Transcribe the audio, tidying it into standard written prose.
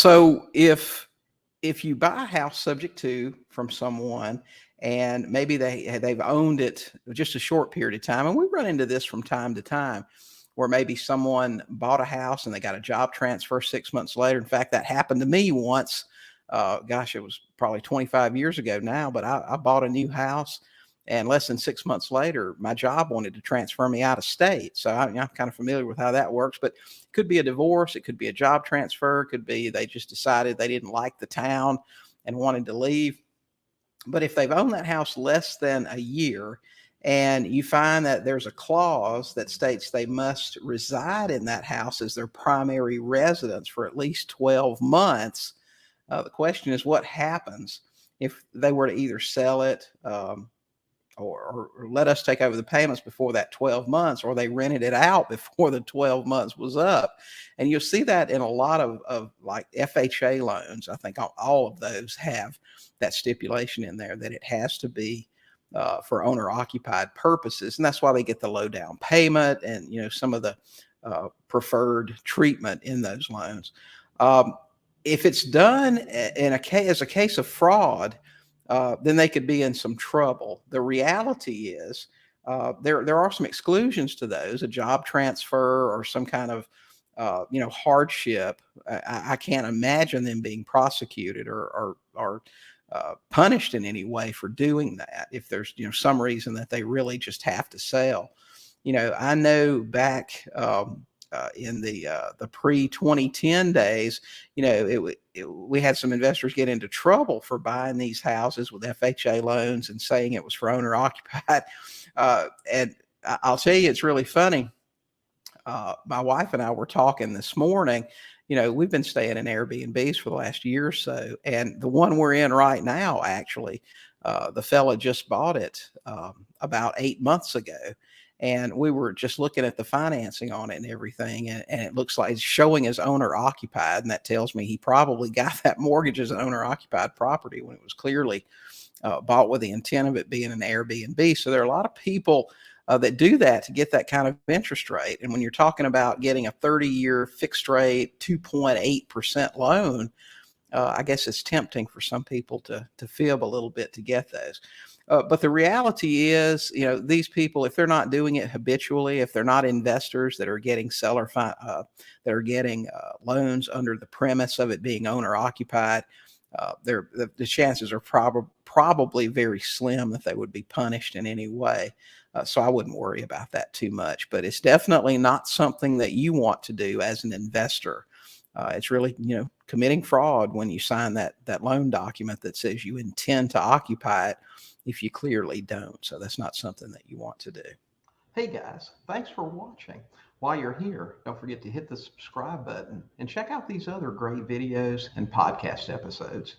So if you buy a house subject to from someone and maybe they've owned it just a short period of time, and we run into this from time to time, where maybe someone bought a house and they got a job transfer 6 months later. In fact, that happened to me once. Gosh, it was probably 25 years ago now, but I bought a new house, and less than 6 months later, my job wanted to transfer me out of state. So I'm kind of familiar with how that works, but it could be a divorce, it could be a job transfer, it could be they just decided they didn't like the town and wanted to leave. But if they've owned that house less than a year and you find that there's a clause that states they must reside in that house as their primary residence for at least 12 months, the question is what happens if they were to either sell it, or let us take over the payments before that 12 months, or they rented it out before the 12 months was up. And you'll see that in a lot of like FHA loans. I think all of those have that stipulation in there that it has to be for owner occupied purposes. And that's why they get the low down payment and, some of the preferred treatment in those loans. If it's done as a case of fraud, then they could be in some trouble. The reality is there are some exclusions to those, a job transfer or some kind of hardship. I can't imagine them being prosecuted or punished in any way for doing that if there's some reason that they really just have to sell. I know back in the pre-2010 days, we had some investors get into trouble for buying these houses with FHA loans and saying it was for owner occupied. And I'll tell you, it's really funny. My wife and I were talking this morning. We've been staying in Airbnbs for the last year or so, and the one we're in right now, actually, the fella just bought it about 8 months ago. And we were just looking at the financing on it and everything. And it looks like it's showing as owner occupied. And that tells me he probably got that mortgage as an owner occupied property when it was clearly bought with the intent of it being an Airbnb. So there are a lot of people that do that to get that kind of interest rate. And when you're talking about getting a 30-year fixed rate, 2.8% loan, I guess it's tempting for some people to fib a little bit to get those. But the reality is, these people, if they're not doing it habitually, if they're not investors that are getting that are getting loans under the premise of it being owner occupied, the chances are probably very slim that they would be punished in any way. So I wouldn't worry about that too much. But it's definitely not something that you want to do as an investor. It's really, committing fraud when you sign that loan document that says you intend to occupy it if you clearly don't. So that's not something that you want to do. Hey guys, thanks for watching. While you're here, don't forget to hit the subscribe button and check out these other great videos and podcast episodes.